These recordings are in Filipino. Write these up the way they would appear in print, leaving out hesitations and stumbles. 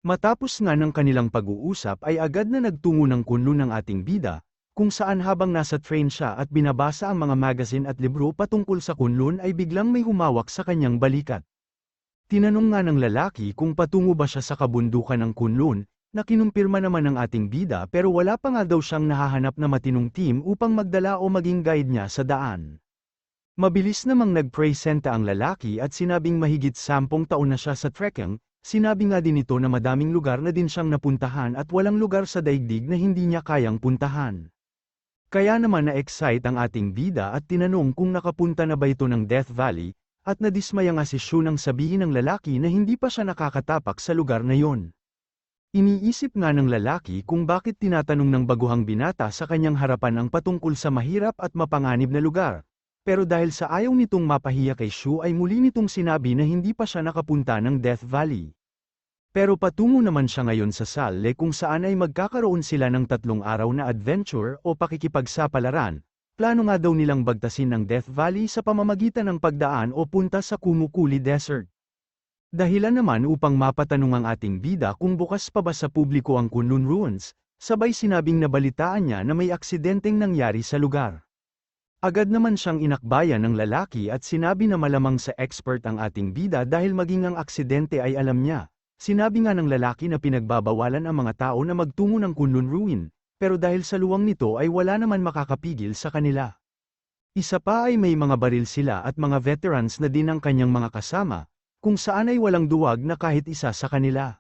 Matapos nga ng kanilang pag-uusap ay agad na nagtungo ng kunlun ng ating bida, kung saan habang nasa train siya at binabasa ang mga magazine at libro patungkol sa kunlun ay biglang may humawak sa kanyang balikat. Tinanong nga ng lalaki kung patungo ba siya sa kabundukan ng kunlun, na kinumpirma naman ng ating bida pero wala pa nga daw siyang nahahanap na matinong team upang magdala o maging guide niya sa daan. Mabilis namang nagpresenta ang lalaki at sinabing mahigit 10 taon na siya sa trekking, sinabi nga din ito na madaming lugar na din siyang napuntahan at walang lugar sa daigdig na hindi niya kayang puntahan. Kaya naman na-excite ang ating bida at tinanong kung nakapunta na ba ito ng Death Valley, at nadismaya nga si Shu nang sabihin ng lalaki na hindi pa siya nakakatapak sa lugar na yon. Iniisip nga ng lalaki kung bakit tinatanong ng baguhang binata sa kanyang harapan ang patungkol sa mahirap at mapanganib na lugar. Pero dahil sa ayaw nitong mapahiya kay Shu ay muli nitong sinabi na hindi pa siya nakapunta ng Death Valley. Pero patungo naman siya ngayon sa Salle kung saan ay magkakaroon sila ng 3 araw na adventure o pakikipagsapalaran. Plano nga daw nilang bagtasin ang Death Valley sa pamamagitan ng pagdaan o punta sa Kumukuli Desert. Dahilan naman upang mapatanong ang ating bida kung bukas pa ba sa publiko ang Kunlun Ruins, sabay sinabing nabalitaan niya na may aksidenteng nangyari sa lugar. Agad naman siyang inakbayan ng lalaki at sinabi na malamang sa expert ang ating bida dahil maging ang aksidente ay alam niya. Sinabi nga ng lalaki na pinagbabawalan ang mga tao na magtungo ng Kunlun Ruin, pero dahil sa luwang nito ay wala naman makakapigil sa kanila. Isa pa ay may mga baril sila at mga veterans na din ang kanyang mga kasama, kung saan ay walang duwag na kahit isa sa kanila.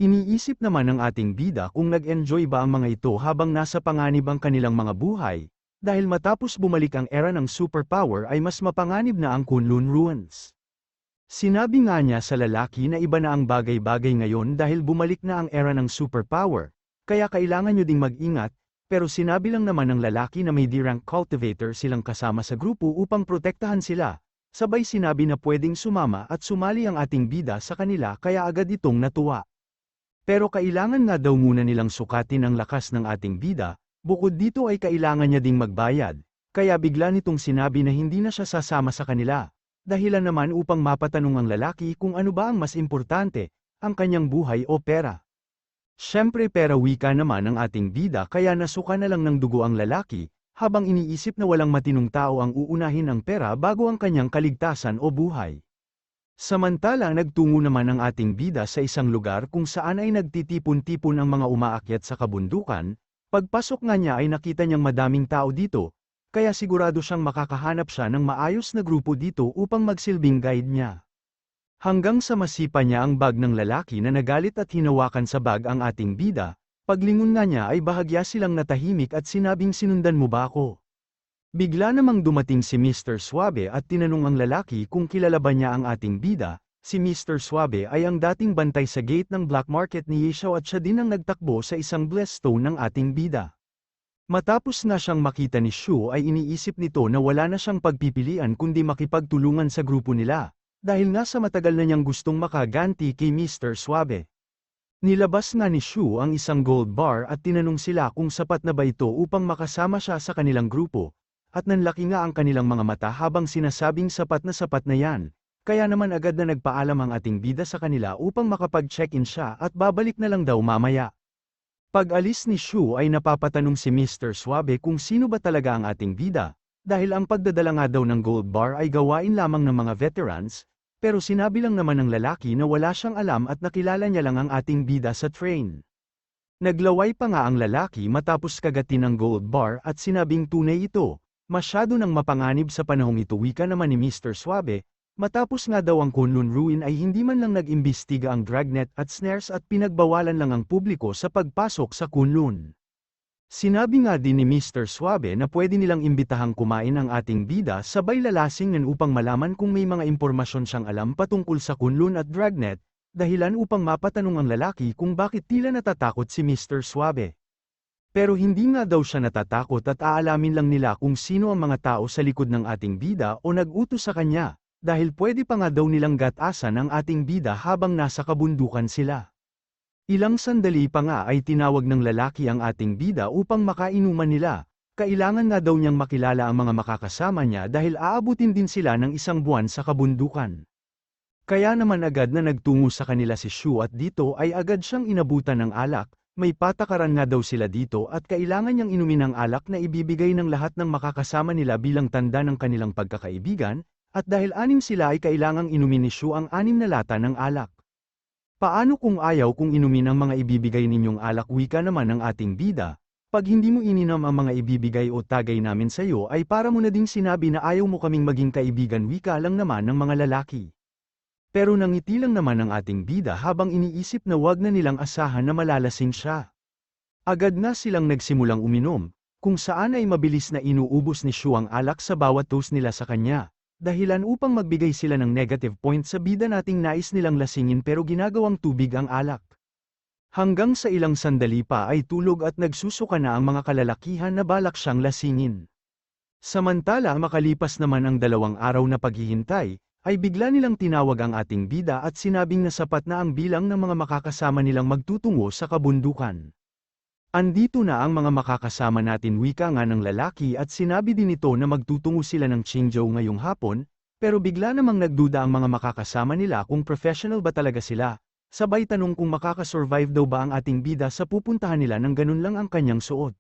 Iniisip naman ng ating bida kung nag-enjoy ba ang mga ito habang nasa panganib ang kanilang mga buhay, dahil matapos bumalik ang era ng superpower ay mas mapanganib na ang Kunlun Ruins. Sinabi nga niya sa lalaki na iba na ang bagay-bagay ngayon dahil bumalik na ang era ng superpower, kaya kailangan nyo ding mag-ingat, pero sinabi lang naman ng lalaki na may D-rank cultivator silang kasama sa grupo upang protektahan sila. Sabay sinabi na pwedeng sumama at sumali ang ating bida sa kanila kaya agad itong natuwa. Pero kailangan nga daw muna nilang sukatin ang lakas ng ating bida, bukod dito ay kailangan niya ding magbayad, kaya bigla nitong sinabi na hindi na siya sasama sa kanila. Dahilan naman upang mapatanong ang lalaki kung ano ba ang mas importante, ang kanyang buhay o pera. Siyempre pera wika naman ang ating bida kaya nasuka na lang ng dugo ang lalaki, habang iniisip na walang matinong tao ang uunahin ang pera bago ang kanyang kaligtasan o buhay. Samantala nagtungo naman ang ating bida sa isang lugar kung saan ay nagtitipon-tipon ang mga umaakyat sa kabundukan, pagpasok nga niya ay nakita niyang madaming tao dito, kaya sigurado siyang makakahanap siya ng maayos na grupo dito upang magsilbing guide niya. Hanggang sa masipa niya ang bag ng lalaki na nagalit at hinawakan sa bag ang ating bida. Paglingon nga niya ay bahagya silang natahimik at sinabing sinundan mo ba ako? Bigla namang dumating si Mr. Suabe at tinanong ang lalaki kung kilala ba niya ang ating bida. Si Mr. Suabe ay ang dating bantay sa gate ng black market ni Yeshao at siya din ang nagtakbo sa isang blessed stone ng ating bida. Matapos na siyang makita ni Shu ay iniisip nito na wala na siyang pagpipilian kundi makipagtulungan sa grupo nila, dahil nga sa matagal na niyang gustong makaganti kay Mr. Suabe. Nilabas nga ni Shu ang isang gold bar at tinanong sila kung sapat na ba ito upang makasama siya sa kanilang grupo, at nanlaki nga ang kanilang mga mata habang sinasabing sapat na yan, kaya naman agad na nagpaalam ang ating bida sa kanila upang makapag-check-in siya at babalik na lang daw mamaya. Pag-alis ni Shu ay napapatanong si Mr. Suabe kung sino ba talaga ang ating bida, dahil ang pagdadala nga daw ng gold bar ay gawain lamang ng mga veterans, pero sinabi lang naman ng lalaki na wala siyang alam at nakilala niya lang ang ating bida sa train. Naglaway pa nga ang lalaki matapos kagatin ang gold bar at sinabing tunay ito, masyado nang mapanganib sa panahong ito wika naman ni Mr. Suabe, matapos nga daw ang Kunlun Ruin ay hindi man lang nag-imbestiga ang dragnet at snares at pinagbawalan lang ang publiko sa pagpasok sa Kunlun. Sinabi nga din ni Mr. Suabe na pwede nilang imbitahang kumain ang ating bida sabay lalasingin upang malaman kung may mga impormasyon siyang alam patungkol sa Kunlun at Dragnet, dahilan upang mapatanong ang lalaki kung bakit tila natatakot si Mr. Suabe. Pero hindi nga daw siya natatakot at aalamin lang nila kung sino ang mga tao sa likod ng ating bida o nag-utos sa kanya, dahil pwede pa nga daw nilang gatasan ang ating bida habang nasa kabundukan sila. Ilang sandali pa nga ay tinawag ng lalaki ang ating bida upang makainuman nila, kailangan nga daw niyang makilala ang mga makakasama niya dahil aabutin din sila ng 1 buwan sa kabundukan. Kaya naman agad na nagtungo sa kanila si Shu at dito ay agad siyang inabutan ng alak, may patakaran nga daw sila dito at kailangan niyang inumin ang alak na ibibigay ng lahat ng makakasama nila bilang tanda ng kanilang pagkakaibigan, at dahil 6 sila ay kailangang inumin ni Shu ang 6 na lata ng alak. Paano kung ayaw kung inumin ang mga ibibigay ninyong alak, wika naman ng ating bida? Pag hindi mo ininom ang mga ibibigay o tagay namin sa iyo ay para mo na ding sinabi na ayaw mo kaming maging kaibigan, wika lang naman ng mga lalaki. Pero nangiti lang naman ang ating bida habang iniisip na wag na nilang asahan na malalasing siya. Agad na silang nagsimulang uminom, kung saan ay mabilis na inuubos ni Shu ang alak sa bawat toast nila sa kanya, dahilan upang magbigay sila ng negative point sa bida nating nais nilang lasingin pero ginagawang tubig ang alak. Hanggang sa ilang sandali pa ay tulog at nagsusuka na ang mga kalalakihan na balak siyang lasingin. Samantala makalipas naman ang 2 araw na paghihintay, ay bigla nilang tinawag ang ating bida at sinabing na sapat na ang bilang ng mga makakasama nilang magtutungo sa kabundukan. Andito na ang mga makakasama natin, wika nga ng lalaki, at sinabi din ito na magtutungo sila ng Qingzhou ngayong hapon, pero bigla namang nagduda ang mga makakasama nila kung professional ba talaga sila, sabay tanong kung makakasurvive daw ba ang ating bida sa pupuntahan nila nang ganun lang ang kanyang suot.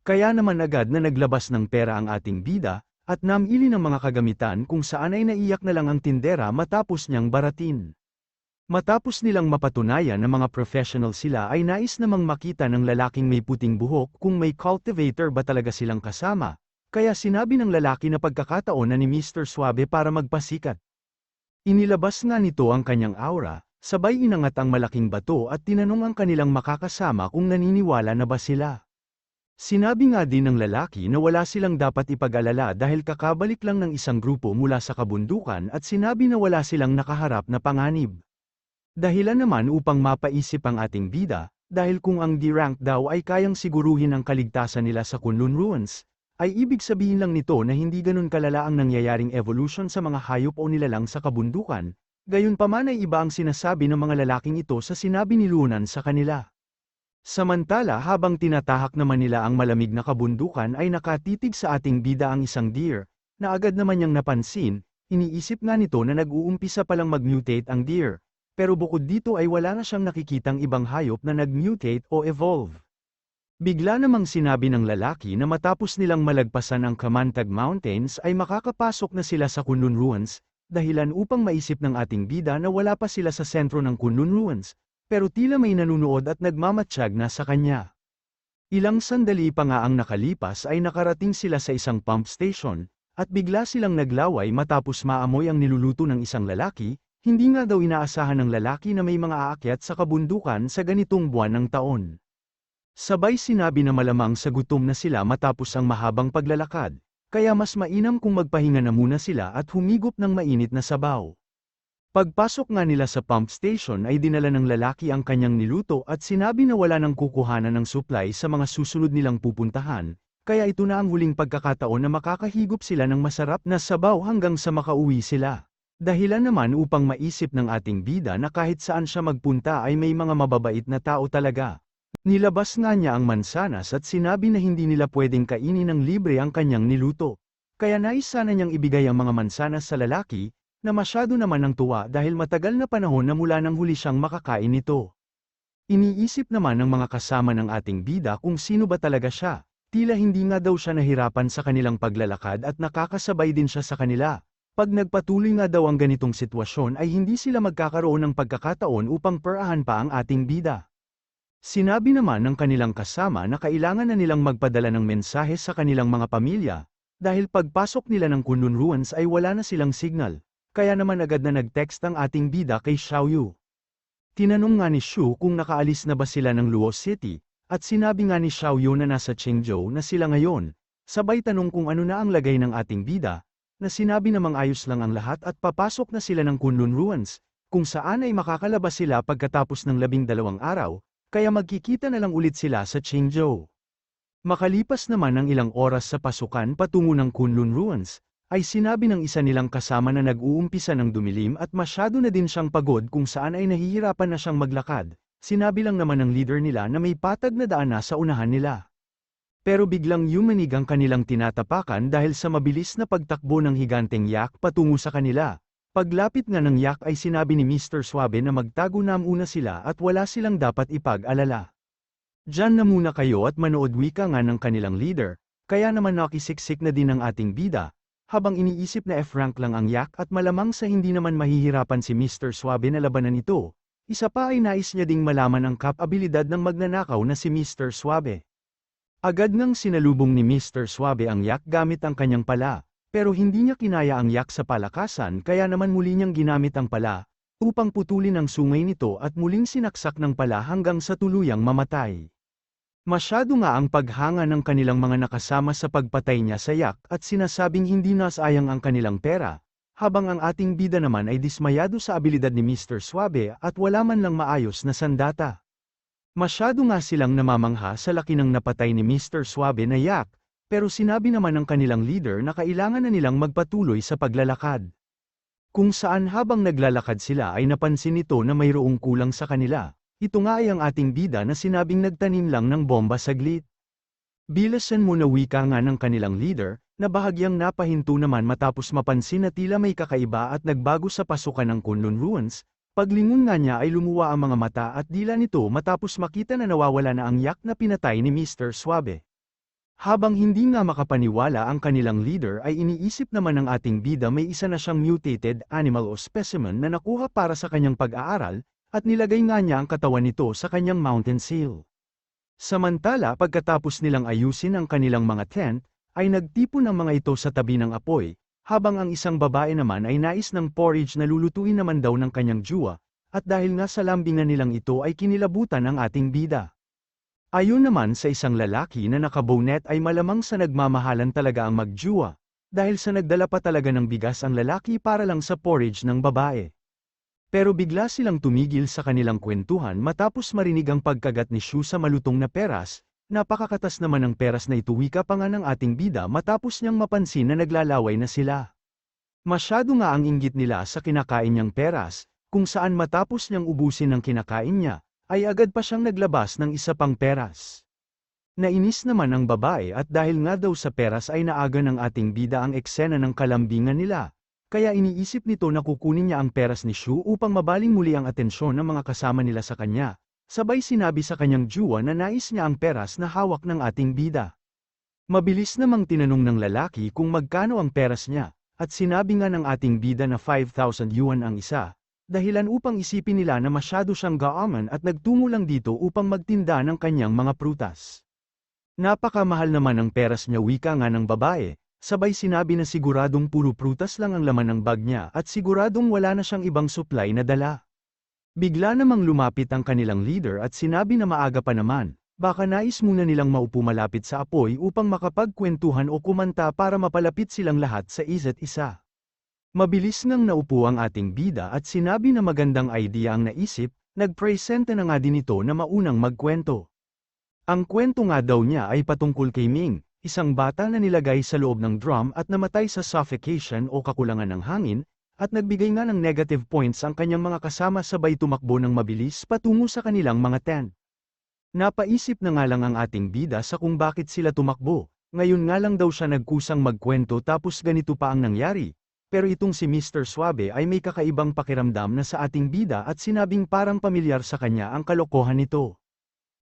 Kaya naman agad na naglabas ng pera ang ating bida, at namili ng mga kagamitan kung saan ay naiyak na lang ang tindera matapos niyang baratin. Matapos nilang mapatunayan na mga professional sila ay nais namang makita ng lalaking may puting buhok kung may cultivator ba talaga silang kasama, kaya sinabi ng lalaki na pagkakataon na ni Mr. Suave para magpasikat. Inilabas nga nito ang kanyang aura, sabay inangat ang malaking bato at tinanong ang kanilang makakasama kung naniniwala na ba sila. Sinabi nga din ng lalaki na wala silang dapat ipag-alala dahil kakabalik lang ng isang grupo mula sa kabundukan at sinabi na wala silang nakaharap na panganib. Dahilan naman upang mapaisip ang ating bida, dahil kung ang D-rank daw ay kayang siguruhin ang kaligtasan nila sa Kunlun Ruins, ay ibig sabihin lang nito na hindi ganun kalala ang nangyayaring evolution sa mga hayop o nilalang sa kabundukan, gayunpaman ay iba ang sinasabi ng mga lalaking ito sa sinabi ni Lunan sa kanila. Samantala habang tinatahak naman nila ang malamig na kabundukan ay nakatitig sa ating bida ang isang deer, na agad naman niyang napansin, iniisip nga nito na nag-uumpisa palang mag-mutate ang deer, pero bukod dito ay wala na siyang nakikitang ibang hayop na nag-mutate o evolve. Bigla namang sinabi ng lalaki na matapos nilang malagpasan ang Kamantag Mountains ay makakapasok na sila sa Kunlun Ruins, dahilan upang maisip ng ating bida na wala pa sila sa sentro ng Kunlun Ruins, pero tila may nanunood at nagmamatsyag na sa kanya. Ilang sandali pa nga ang nakalipas ay nakarating sila sa isang pump station, at bigla silang naglaway matapos maamoy ang niluluto ng isang lalaki, hindi nga daw inaasahan ng lalaki na may mga aakyat sa kabundukan sa ganitong buwan ng taon. Sabay sinabi na malamang sa gutom na sila matapos ang mahabang paglalakad, kaya mas mainam kung magpahinga na muna sila at humigop ng mainit na sabaw. Pagpasok nga nila sa pump station ay dinala ng lalaki ang kanyang niluto at sinabi na wala nang kukuhanan ng supply sa mga susunod nilang pupuntahan, kaya ito na ang huling pagkakataon na makakahigop sila ng masarap na sabaw hanggang sa makauwi sila. Dahilan naman upang maisip ng ating bida na kahit saan siya magpunta ay may mga mababait na tao talaga. Nilabas nga niya ang mansanas at sinabi na hindi nila pwedeng kainin ng libre ang kanyang niluto. Kaya nais sana niyang ibigay ang mga mansanas sa lalaki, na masyado naman ng tuwa dahil matagal na panahon na mula nang huli siyang makakain nito. Iniisip naman ng mga kasama ng ating bida kung sino ba talaga siya, tila hindi nga daw siya nahirapan sa kanilang paglalakad at nakakasabay din siya sa kanila. Pag nagpatuloy nga daw ang ganitong sitwasyon ay hindi sila magkakaroon ng pagkakataon upang perahan pa ang ating bida. Sinabi naman ng kanilang kasama na kailangan na nilang magpadala ng mensahe sa kanilang mga pamilya, dahil pagpasok nila ng Kunlun Ruins ay wala na silang signal. Kaya naman agad na nag-text ang ating bida kay Xiaoyu. Tinanong nga ni Shu kung nakaalis na ba sila ng Luo City, at sinabi nga ni Xiaoyu na nasa Qingzhou na sila ngayon, sabay tanong kung ano na ang lagay ng ating bida, na sinabi namang ayos lang ang lahat at papasok na sila ng Kunlun Ruins, kung saan ay makakalabas sila pagkatapos ng 12 araw, kaya magkikita na lang ulit sila sa Qingzhou. Makalipas naman ng ilang oras sa pasukan patungo ng Kunlun Ruins, ay sinabi ng isa nilang kasama na nag-uumpisa ng dumilim at masyado na din siyang pagod kung saan ay nahihirapan na siyang maglakad. Sinabi lang naman ng leader nila na may patag na daan na sa unahan nila. Pero biglang yumanig ang kanilang tinatapakan dahil sa mabilis na pagtakbo ng higanteng yak patungo sa kanila, Paglapit nga ng yak ay sinabi ni Mr. Suave na magtago na muna sila at wala silang dapat ipag-alala. Diyan na muna kayo at manood, wika nga ng kanilang leader, kaya naman nakisiksik na din ang ating bida, habang iniisip na F-rank lang ang yak at malamang sa hindi naman mahihirapan si Mr. Suave na labanan ito. Isa pa ay nais niya ding malaman ang kapabilidad ng magnanakaw na si Mr. Suave. Agad ngang sinalubong ni Mr. Suave ang yak gamit ang kanyang pala, pero hindi niya kinaya ang yak sa palakasan kaya naman muli niyang ginamit ang pala, upang putulin ang sungay nito at muling sinaksak ng pala hanggang sa tuluyang mamatay. Masyado nga ang paghanga ng kanilang mga nakasama sa pagpatay niya sa yak at sinasabing hindi nasayang ang kanilang pera, habang ang ating bida naman ay dismayado sa abilidad ni Mr. Suave at wala man lang maayos na sandata. Masyado nga silang namamangha sa laki ng napatay ni Mr. Suave na yak, pero sinabi naman ng kanilang leader na kailangan na nilang magpatuloy sa paglalakad. Kung saan habang naglalakad sila ay napansin nito na mayroong kulang sa kanila, ito nga ay ang ating bida na sinabing nagtanim lang ng bomba saglit. Bilasan mo na, wika nga ng kanilang leader, na bahagyang napahinto naman matapos mapansin na tila may kakaiba at nagbago sa pasukan ng Kunlun Ruins. Paglingon nga niya ay lumuwa ang mga mata at dila nito matapos makita na nawawala na ang yak na pinatay ni Mr. Suave. Habang hindi nga makapaniwala ang kanilang leader ay iniisip naman ng ating bida may isa na siyang mutated animal o specimen na nakuha para sa kanyang pag-aaral, at nilagay nga niya ang katawan nito sa kanyang mountain seal. Samantala pagkatapos nilang ayusin ang kanilang mga tent, ay nagtipon ang mga ito sa tabi ng apoy, habang ang isang babae naman ay nais ng porridge na lulutuin naman daw ng kanyang juwa, at dahil nga sa lambingan nilang ito ay kinilabutan ang ating bida. Ayon naman sa isang lalaki na nakabonet ay malamang sa nagmamahalan talaga ang magjuwa, dahil sa nagdala pa talaga ng bigas ang lalaki para lang sa porridge ng babae. Pero bigla silang tumigil sa kanilang kwentuhan matapos marinig ang pagkagat ni Shu sa malutong na peras. Napakakatas naman ng peras na ito, wika pa nga ng ating bida matapos niyang mapansin na naglalaway na sila. Masyado nga ang inggit nila sa kinakain niyang peras, kung saan matapos niyang ubusin ang kinakain niya, ay agad pa siyang naglabas ng isa pang peras. Nainis naman ang babae at dahil nga daw sa peras ay naaga ng ating bida ang eksena ng kalambingan nila, kaya iniisip nito na kukunin niya ang peras ni Shu upang mabaling muli ang atensyon ng mga kasama nila sa kanya. Sabay sinabi sa kanyang juwa na nais niya ang peras na hawak ng ating bida. Mabilis namang tinanong ng lalaki kung magkano ang peras niya, at sinabi nga ng ating bida na 5,000 yuan ang isa, dahilan upang isipin nila na masyado siyang gaaman at nagtungo lang dito upang magtinda ng kanyang mga prutas. Napakamahal naman ang peras niya, wika nga ng babae, sabay sinabi na siguradong puro prutas lang ang laman ng bag niya at siguradong wala na siyang ibang supply na dala. Bigla namang lumapit ang kanilang leader at sinabi na maaga pa naman, baka nais muna nilang maupo malapit sa apoy upang makapagkwentuhan o kumanta para mapalapit silang lahat sa isa't isa. Mabilis ngang naupo ang ating bida at sinabi na magandang idea ang naisip, nagpresenta na nga din ito na maunang magkwento. Ang kwento nga daw niya ay patungkol kay Ming, isang bata na nilagay sa loob ng drum at namatay sa suffocation o kakulangan ng hangin, at nagbigay nga ng negative points ang kanyang mga kasama sabay tumakbo ng mabilis patungo sa kanilang mga tent. Napaisip na nga lang ang ating bida sa kung bakit sila tumakbo, ngayon nga lang daw siya nagkusang magkwento tapos ganito pa ang nangyari, pero itong si Mr. Suave ay may kakaibang pakiramdam na sa ating bida at sinabing parang pamilyar sa kanya ang kalokohan nito.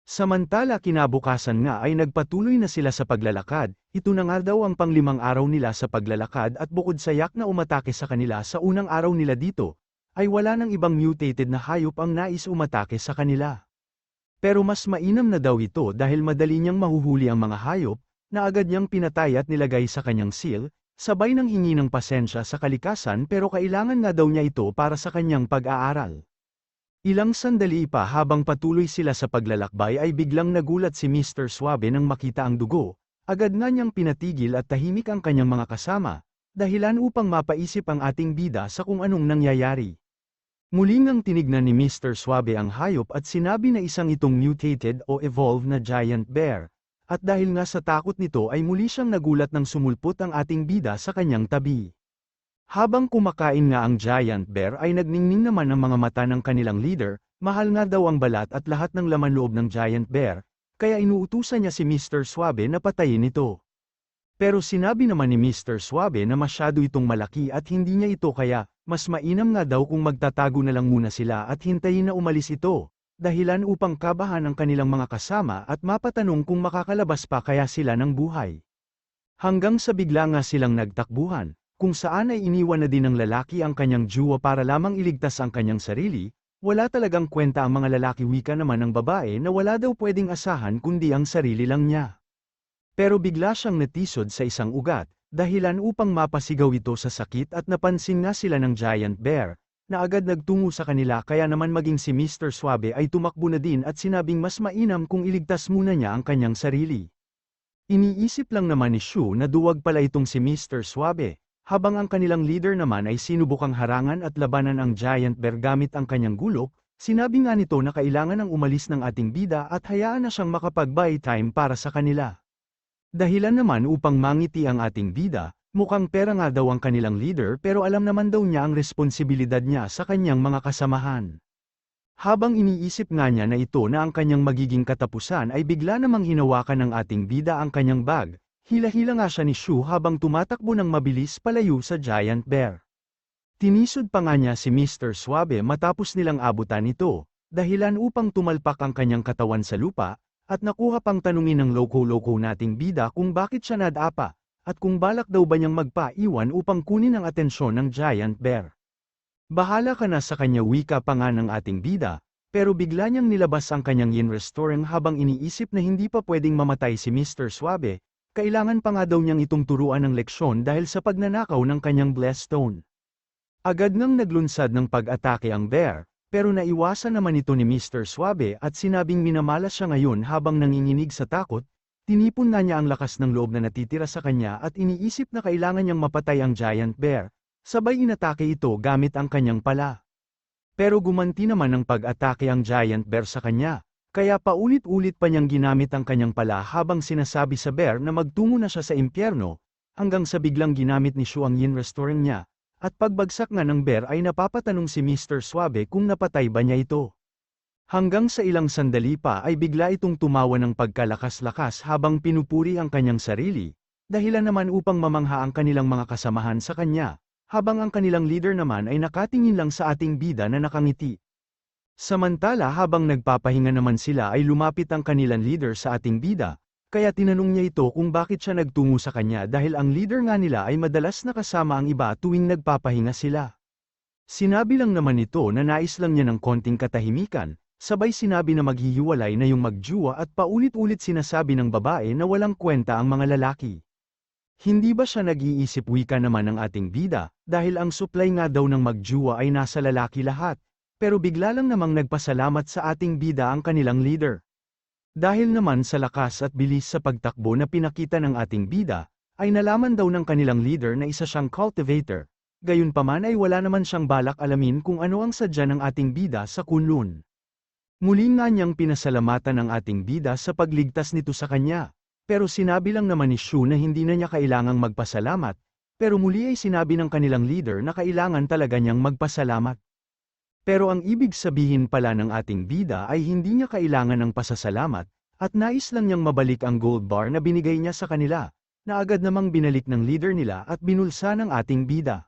Samantala kinabukasan nga ay nagpatuloy na sila sa paglalakad, ito na nga daw ang panglimang araw nila sa paglalakad at bukod sa yak na umatake sa kanila sa unang araw nila dito, ay wala nang ibang mutated na hayop ang nais umatake sa kanila. Pero mas mainam na daw ito dahil madali niyang mahuhuli ang mga hayop, na agad niyang pinatay at nilagay sa kanyang seal, sabay ng hingi ng pasensya sa kalikasan pero kailangan nga daw niya ito para sa kanyang pag-aaral. Ilang sandali pa habang patuloy sila sa paglalakbay ay biglang nagulat si Mr. Suave nang makita ang dugo, agad nga niyang pinatigil at tahimik ang kanyang mga kasama, dahilan upang mapaisip ang ating bida sa kung anong nangyayari. Muli ngang tinignan ni Mr. Suave ang hayop at sinabi na isang itong mutated o evolved na giant bear, at dahil nga sa takot nito ay muli siyang nagulat nang sumulpot ang ating bida sa kanyang tabi. Habang kumakain nga ang giant bear ay nagningning naman ang mga mata ng kanilang leader, mahal nga daw ang balat at lahat ng laman loob ng giant bear, kaya inuutusan niya si Mr. Suave na patayin ito. Pero sinabi naman ni Mr. Suave na masyado itong malaki at hindi niya ito kaya, Mas mainam nga daw kung magtatago na lang muna sila at hintayin na umalis ito, dahilan upang kabahan ang kanilang mga kasama at mapatanong kung makakalabas pa kaya sila ng buhay. Hanggang sa bigla nga silang nagtakbuhan, kung saan ay iniwan na din ng lalaki ang kanyang jowa para lamang iligtas ang kanyang sarili. Wala talagang kwenta ang mga lalaki, wika naman ng babae na wala daw pwedeng asahan kundi ang sarili lang niya. Pero bigla siyang natisod sa isang ugat, dahilan upang mapasigaw ito sa sakit at napansin nga sila ng giant bear, na agad nagtungo sa kanila kaya naman maging si Mr. Suabe ay tumakbo na din at sinabing mas mainam kung iligtas muna niya ang kanyang sarili. Iniisip lang naman ni Shu na duwag pala itong si Mr. Suabe. Habang ang kanilang leader naman ay sinubukang harangan at labanan ang giant bear gamit ang kanyang gulok, sinabi nga nito na kailangan ng umalis ng ating bida at hayaan na siyang makapag-buy time para sa kanila. Dahilan naman upang mangiti ang ating bida, mukhang pera nga daw ang kanilang leader pero alam naman daw niya ang responsibilidad niya sa kanyang mga kasamahan. Habang iniisip nga niya na ito na ang kanyang magiging katapusan ay bigla namang hinawakan ng ating bida ang kanyang bag. Hila-hila nga siya ni Shu habang tumatakbo ng mabilis palayo sa giant bear. Tinisod pa nga niya si Mr. Suabe matapos nilang abutan ito, dahilan upang tumalpak ang kanyang katawan sa lupa, at nakuha pang tanungin ng loko-loko nating bida kung bakit siya nadapa, at kung balak daw ba niyang magpaiwan upang kunin ang atensyon ng giant bear. Bahala ka na sa kanya, wika pa nga ng ating bida, pero bigla niyang nilabas ang kanyang yin restaurant habang iniisip na hindi pa pwedeng mamatay si Mr. Suabe. Kailangan pa nga daw niyang itong turuan ng leksyon dahil sa pagnanakaw ng kanyang blessed stone. Agad ngang naglunsad ng pag-atake ang bear, pero naiwasan naman ito ni Mr. Suabe at sinabing minamalas siya ngayon habang nanginginig sa takot. Tinipon na niya ang lakas ng loob na natitira sa kanya at iniisip na kailangan niyang mapatay ang giant bear, sabay inatake ito gamit ang kanyang pala. Pero gumanti naman ng pag-atake ang giant bear sa kanya. Kaya paulit-ulit pa niyang ginamit ang kanyang pala habang sinasabi sa bear na magtungo na siya sa impyerno, hanggang sa biglang ginamit ni Shu ang yin restaurant niya, at pagbagsak nga ng bear ay napapatanong si Mr. Suabe kung napatay ba niya ito. Hanggang sa ilang sandali pa ay bigla itong tumawa ng pagkalakas-lakas habang pinupuri ang kanyang sarili, dahilan naman upang mamangha ang kanilang mga kasamahan sa kanya, habang ang kanilang leader naman ay nakatingin lang sa ating bida na nakangiti. Samantala habang nagpapahinga naman sila ay lumapit ang kanilang leader sa ating bida, kaya tinanong niya ito kung bakit siya nagtungo sa kanya dahil ang leader nga nila ay madalas nakasama ang iba tuwing nagpapahinga sila. Sinabi lang naman ito na nais lang niya ng konting katahimikan, sabay sinabi na maghihiwalay na yung magjuwa at paulit-ulit sinasabi ng babae na walang kwenta ang mga lalaki. Hindi ba siya nag-iisip, wika naman ng ating bida, dahil ang supply nga daw ng magjuwa ay nasa lalaki lahat. Pero bigla lang namang nagpasalamat sa ating bida ang kanilang leader. Dahil naman sa lakas at bilis sa pagtakbo na pinakita ng ating bida, ay nalaman daw ng kanilang leader na isa siyang cultivator, gayunpaman ay wala naman siyang balak alamin kung ano ang sadya ng ating bida sa Kunlun. Muli nga niyang pinasalamatan ang ating bida sa pagligtas nito sa kanya, pero sinabi lang naman ni Shu na hindi na niya kailangang magpasalamat, pero muli ay sinabi ng kanilang leader na kailangan talaga niyang magpasalamat. Pero ang ibig sabihin pala ng ating bida ay hindi niya kailangan ng pasasalamat, at nais lang niyang mabalik ang gold bar na binigay niya sa kanila, na agad namang binalik ng leader nila at binulsa ng ating bida.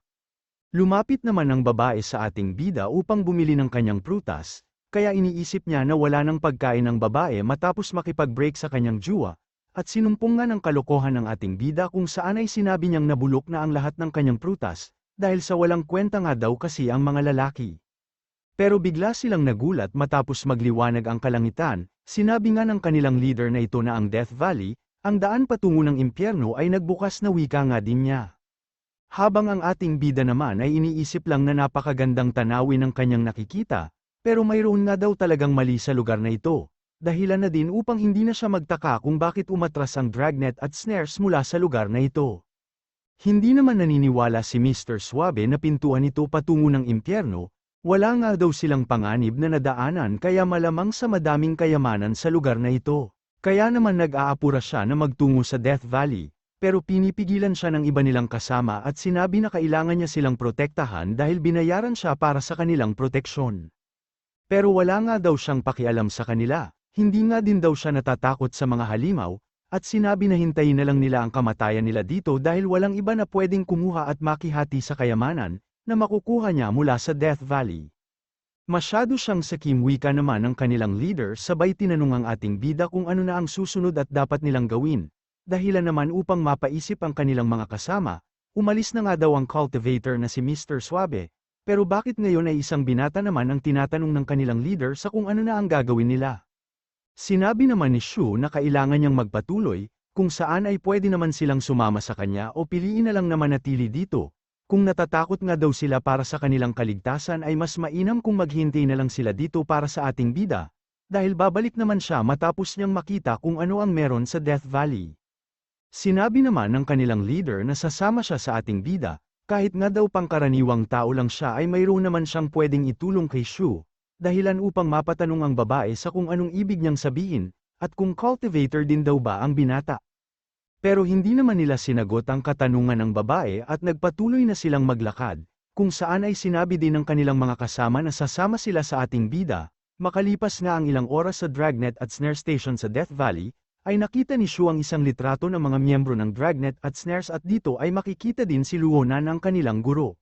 Lumapit naman ang babae sa ating bida upang bumili ng kanyang prutas, kaya iniisip niya na wala ng pagkain ng babae matapos makipag-break sa kanyang juwa, at sinumpong nga ng kalokohan ng ating bida kung saan ay sinabi niyang nabulok na ang lahat ng kanyang prutas, dahil sa walang kwenta nga daw kasi ang mga lalaki. Pero bigla silang nagulat matapos magliwanag ang kalangitan, sinabi nga ng kanilang leader na ito na ang Death Valley, ang daan patungo ng impyerno ay nagbukas na, wika nga din niya. Habang ang ating bida naman ay iniisip lang na napakagandang tanawin ng kanyang nakikita, pero mayroon nga daw talagang mali sa lugar na ito, dahilan na din upang hindi na siya magtaka kung bakit umatras ang dragnet at snares mula sa lugar na ito. Hindi naman naniniwala si Mr. Suabe na pintuan ito patungo ng impyerno. Wala nga daw silang panganib na nadaanan kaya malamang sa madaming kayamanan sa lugar na ito. Kaya naman nag-aapura siya na magtungo sa Death Valley, pero pinipigilan siya ng iba nilang kasama at sinabi na kailangan niya silang protektahan dahil binayaran siya para sa kanilang proteksyon. Pero wala nga daw siyang pakialam sa kanila, hindi nga din daw siya natatakot sa mga halimaw, at sinabi na hintayin na lang nila ang kamatayan nila dito dahil walang iba na pwedeng kumuha at makihati sa kayamanan, na makukuha niya mula sa Death Valley. Masyado siyang sakim, wika naman ng kanilang leader, sabay tinanong ang ating bida kung ano na ang susunod at dapat nilang gawin. Dahilan naman upang mapaisip ang kanilang mga kasama, umalis na nga daw ang cultivator na si Mr. Suabe, pero bakit ngayon ay isang binata naman ang tinatanong ng kanilang leader sa kung ano na ang gagawin nila? Sinabi naman ni Shu na kailangan niyang magpatuloy, kung saan ay pwede naman silang sumama sa kanya o piliin na lang na manatili dito. Kung natatakot nga daw sila para sa kanilang kaligtasan ay mas mainam kung maghintay na lang sila dito para sa ating bida, dahil babalik naman siya matapos niyang makita kung ano ang meron sa Death Valley. Sinabi naman ng kanilang leader na sasama siya sa ating bida, kahit nga daw pangkaraniwang tao lang siya ay mayroon naman siyang pwedeng itulong kay Shu, dahilan upang mapatanong ang babae sa kung anong ibig niyang sabihin, at kung cultivator din daw ba ang binata. Pero hindi naman nila sinagot ang katanungan ng babae at nagpatuloy na silang maglakad, kung saan ay sinabi din ng kanilang mga kasama na sasama sila sa ating bida. Makalipas nga ang ilang oras sa Dragnet at Snare Station sa Death Valley, ay nakita ni Shu ang isang litrato ng mga miyembro ng Dragnet at Snares at dito ay makikita din si Luonan, ang kanilang guro.